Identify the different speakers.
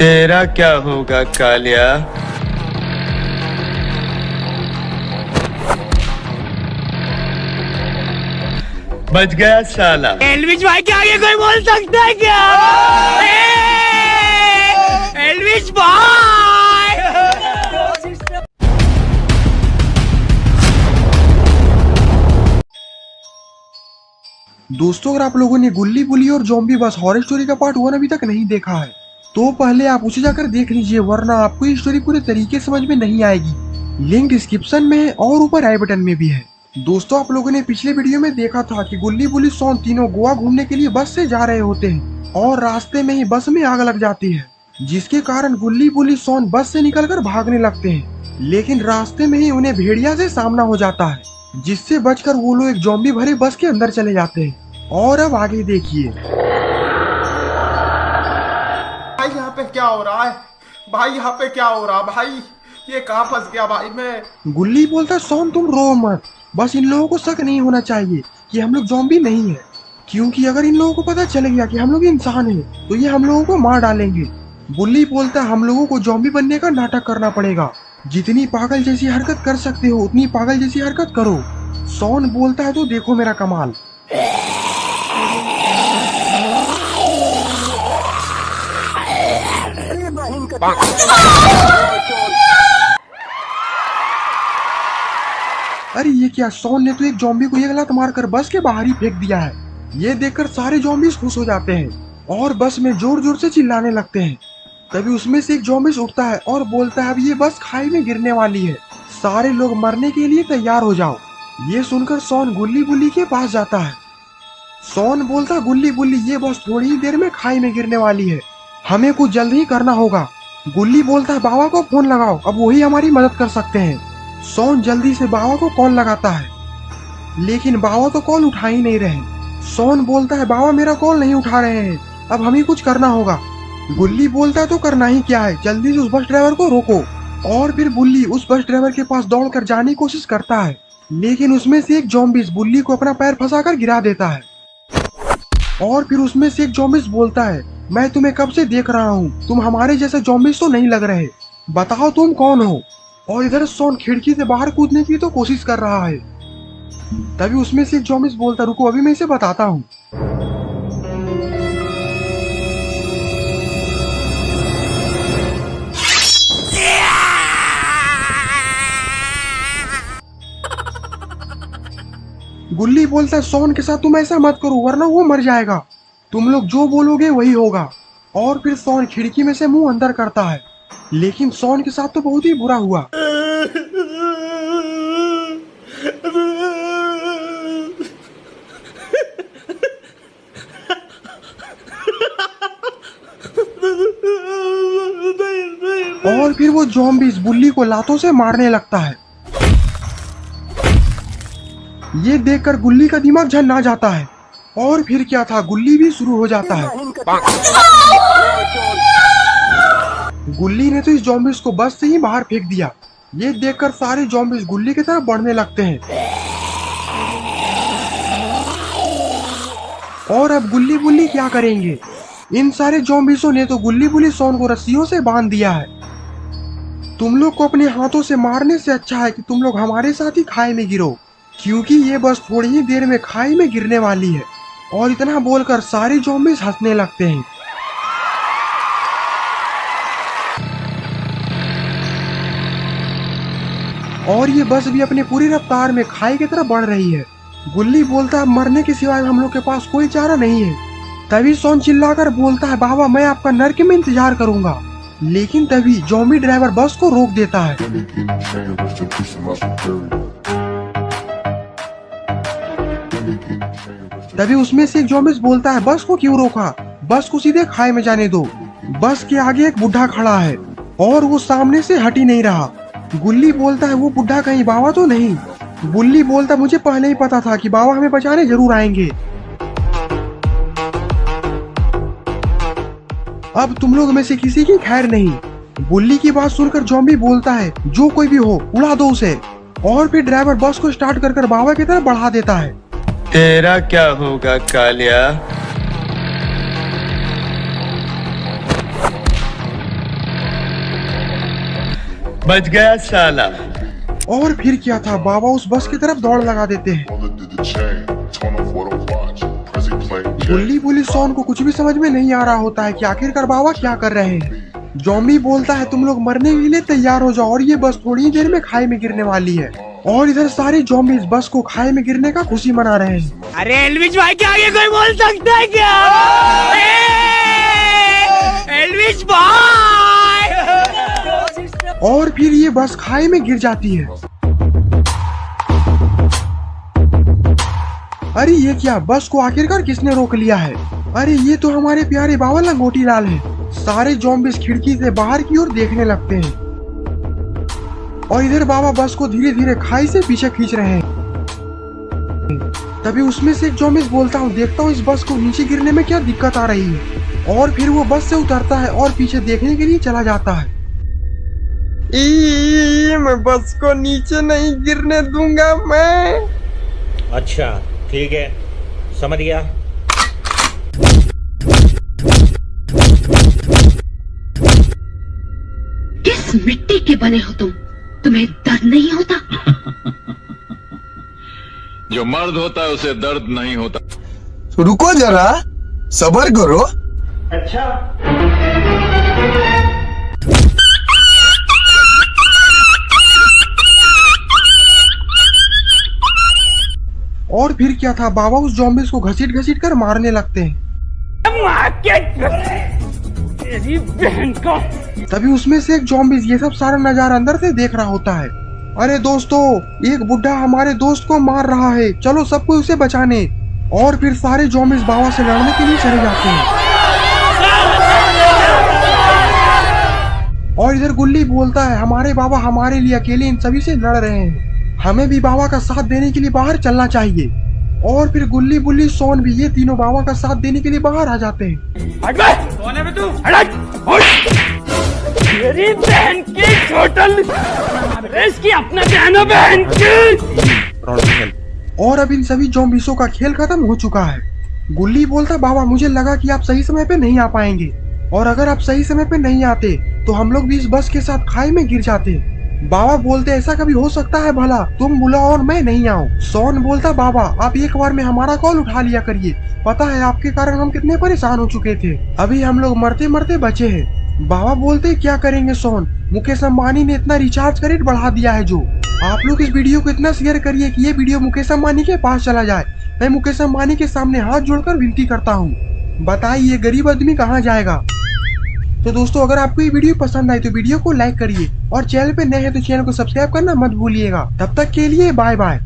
Speaker 1: तेरा क्या होगा कालिया। बच गया साला।
Speaker 2: एल्विश भाई के आगे कोई बोल सकता है क्या? एल्विश भाई।
Speaker 3: दोस्तों, अगर आप लोगों ने गुल्ली बुली और ज़ॉम्बी बस हॉरर स्टोरी का पार्ट 1 अभी तक नहीं देखा है तो पहले आप उसे जाकर देख लीजिए, वरना आपको ये स्टोरी पूरे तरीके से समझ में नहीं आएगी। लिंक डिस्क्रिप्शन में है और ऊपर आई बटन में भी है। दोस्तों, आप लोगों ने पिछले वीडियो में देखा था कि गुल्ली बुली सोन तीनों गोवा घूमने के लिए बस से जा रहे होते हैं और रास्ते में ही बस में आग लग जाती है, जिसके कारण गुल्ली बुली सोन बस से निकलकर भागने लगते हैं। लेकिन रास्ते में ही उन्हें भेड़िया से सामना हो जाता है, जिससे बचकर वो लोग एक ज़ॉम्बी भरे बस के अंदर चले जाते हैं। और अब आगे देखिए।
Speaker 4: भाई यहाँ पे क्या हो रहा है? भाई यहाँ पे क्या हो रहा भाई? ये कहाँ फंस गया भाई मैं?
Speaker 3: गुल्ली बोलता है, सोन तुम रो मत, बस इन लोगों को शक नहीं होना चाहिए कि हम लोग ज़ॉम्बी नहीं है, क्योंकि अगर इन लोगों को पता चल गया कि हम लोग इंसान हैं तो ये हम लोगों को मार डालेंगे। गुल्ली बोलता है, हम लोगों को ज़ॉम्बी बनने का नाटक करना पड़ेगा, जितनी पागल जैसी हरकत कर सकते हो उतनी पागल जैसी हरकत करो। सोन बोलता है, तो देखो मेरा कमाल। अरे ये क्या, सोन ने तो एक ज़ॉम्बी को एक लात मारकर बस के बाहर ही फेंक दिया है। ये देखकर सारे ज़ॉम्बीज खुश हो जाते हैं और बस में जोर जोर से चिल्लाने लगते हैं। तभी उसमें से एक ज़ॉम्बी उठता है और बोलता है, अब ये बस खाई में गिरने वाली है, सारे लोग मरने के लिए तैयार हो जाओ। ये सुनकर सोन गुल्ली बुल्ली के पास जाता है। सोन बोलता, गुल्ली बुल्ली ये बस थोड़ी ही देर में खाई में गिरने वाली है, हमें कुछ जल्द ही करना होगा। गुल्ली बोलता है, बाबा को फोन लगाओ, अब वही हमारी मदद कर सकते हैं। सोन जल्दी से बाबा को कॉल लगाता है, लेकिन बाबा तो कॉल उठा ही नहीं रहे। सोन बोलता है, बाबा मेरा कॉल नहीं उठा रहे हैं, अब हमें कुछ करना होगा। गुल्ली बोलता है, तो करना ही क्या है, जल्दी से उस बस ड्राइवर को रोको। और फिर बुल्ली उस बस ड्राइवर के पास दौड़कर जाने की कोशिश करता है, लेकिन उसमें से एक ज़ॉम्बी बुल्ली को अपना पैर फंसाकर गिरा देता है। और फिर उसमें से एक ज़ॉम्बी बोलता है, मैं तुम्हें कब से देख रहा हूँ, तुम हमारे जैसे ज़ॉम्बी तो नहीं लग रहे, बताओ तुम कौन हो। और इधर सोन खिड़की से बाहर कूदने की तो कोशिश कर रहा है। तभी उसमें से एक ज़ॉम्बी बोलता, रुको अभी मैं इसे बताता हूँ। गुल्ली बोलता है, सोन के साथ तुम ऐसा मत करो वरना वो मर जाएगा, तुम लोग जो बोलोगे वही होगा। और फिर सोन खिड़की में से मुंह अंदर करता है, लेकिन सोन के साथ तो बहुत ही बुरा हुआ। और फिर वो ज़ॉम्बीज बुल्ली को लातों से मारने लगता है। ये देखकर गुल्ली का दिमाग झन्ना जाता है और फिर क्या था, गुल्ली भी शुरू हो जाता है। गुल्ली ने तो इस ज़ॉम्बीज को बस से ही बाहर फेंक दिया। ये देखकर सारे ज़ॉम्बीज गुल्ली की तरफ बढ़ने लगते हैं। और अब गुल्ली बुल्ली क्या करेंगे, इन सारे ज़ॉम्बीज़ों ने तो गुल्ली बुल्ली सोन को रस्सियों से बांध दिया है। तुम लोग को अपने हाथों से मारने से अच्छा है कि तुम लोग हमारे साथ ही खाई में गिरो, क्योंकि ये बस थोड़ी ही देर में खाई में गिरने वाली है। और इतना बोलकर सारे ज़ॉम्बीज हंसने लगते हैं। और ये बस भी अपनी पूरी रफ्तार में खाई की तरफ बढ़ रही है। गुल्ली बोलता है, मरने के सिवाय हम लोग के पास कोई चारा नहीं है। तभी सोन चिल्लाकर बोलता है, बाबा मैं आपका नर्क में इंतजार करूंगा। लेकिन तभी ज़ॉम्बी ड्राइवर बस को रोक देता है। तभी उसमें से एक ज़ॉम्बी बोलता है, बस को क्यों रोका, बस को सीधे खाई में जाने दो। बस के आगे एक बुढ़ा खड़ा है और वो सामने से हट ही नहीं रहा। गुल्ली बोलता है, वो बुढ़ा कहीं बाबा तो नहीं। बुल्ली बोलता, मुझे पहले ही पता था कि बाबा हमें बचाने जरूर आएंगे। अब तुम लोग में से किसी की खैर नहीं। बुल्ली की बात सुनकर ज़ॉम्बी बोलता है, जो कोई भी हो उड़ा दो उसे। और फिर ड्राइवर बस को स्टार्ट कर बाबा की तरफ बढ़ा देता है।
Speaker 1: तेरा क्या होगा कालिया। बच गया साला।
Speaker 3: और फिर क्या था, बाबा उस बस की तरफ दौड़ लगा देते हैं। बुल्ली बुल्ली सॉन को कुछ भी समझ में नहीं आ रहा होता है कि आखिरकार बाबा क्या कर रहे हैं। जॉम्बी बोलता है तुम लोग मरने के लिए तैयार हो जाओ और ये बस थोड़ी ही देर में खाई में गिरने वाली है। और इधर सारे जॉम्बी इस बस को खाई में गिरने का खुशी मना रहे हैं।
Speaker 2: अरे एल्विश भाई के आगे कोई बोल सकता है क्या? एल्विश भाई!
Speaker 3: और फिर ये बस खाई में गिर जाती है। अरे ये क्या, बस को आखिरकार किसने रोक लिया है? अरे ये तो हमारे प्यारे बाबा लंगोटी लाल है। सारे जॉम्बिस खिड़की से बाहर की ओर देखने लगते हैं और इधर बाबा बस को धीरे धीरे खाई से पीछे खींच रहे हैं। तभी उसमें से एक जॉम्बिस बोलता हूँ देखता हूँ इस बस को नीचे गिरने में क्या दिक्कत आ रही है। और फिर वो बस से उतरता है और पीछे देखने के लिए चला जाता है। मैं बस को नीचे नहीं गिरने दूंगा मैं।
Speaker 5: अच्छा ठीक है, समझ गया।
Speaker 6: किस मिट्टी के बने हो तुम? तुम्हें दर्द नहीं होता?
Speaker 7: जो मर्द होता है उसे दर्द नहीं होता।
Speaker 8: रुको जरा, सब्र करो।
Speaker 2: अच्छा
Speaker 3: और फिर क्या था, बाबा उस जॉम्बिस को घसीट घसीट कर मारने लगते हैं।
Speaker 2: तेरी बहन का!
Speaker 3: तभी उसमें से एक जॉम्बिस ये सब सारा नजारा अंदर से देख रहा होता है। अरे दोस्तों, एक बुढ़ा हमारे दोस्त को मार रहा है, चलो सबको उसे बचाने। और फिर सारे जॉम्बिस बाबा से लड़ने के लिए चले जाते हैं। और इधर गुल्ली बोलता है हमारे बाबा हमारे लिए अकेले इन सभी से लड़ रहे हैं, हमें भी बाबा का साथ देने के लिए बाहर चलना चाहिए। और फिर गुल्ली बुल्ली सोन भी ये तीनों बाबा का साथ देने के लिए बाहर आ जाते हैं।
Speaker 2: कौन है बे तू? तेरी बहन की टोटल इसकी अपना बहन बहन की।
Speaker 3: और अब इन सभी जॉम्बिसों का खेल खत्म हो चुका है। गुल्ली बोलता बाबा मुझे लगा कि आप सही समय पे नहीं आ पाएंगे, और अगर आप सही समय पे नहीं आते तो हम लोग भी इस बस के साथ खाई में गिर जाते। बाबा बोलते ऐसा कभी हो सकता है भला, तुम बुलाओ और मैं नहीं आऊँ। सोन बोलता बाबा आप एक बार में हमारा कॉल उठा लिया करिए, पता है आपके कारण हम कितने परेशान हो चुके थे, अभी हम लोग मरते मरते बचे हैं। बाबा बोलते क्या करेंगे सोन, मुकेश अंबानी ने इतना रिचार्ज का रेट बढ़ा दिया है। जो आप लोग इस वीडियो को इतना शेयर करिए कि ये वीडियो मुकेश अंबानी के पास चला जाए। मैं मुकेश अंबानी के सामने हाथ जोड़कर विनती करता हूँ, बताइए गरीब आदमी कहाँ जाएगा। तो दोस्तों अगर आपको ये वीडियो पसंद आई तो वीडियो को लाइक करिए और चैनल पे नए हैं तो चैनल को सब्सक्राइब करना मत भूलिएगा। तब तक के लिए बाय बाय।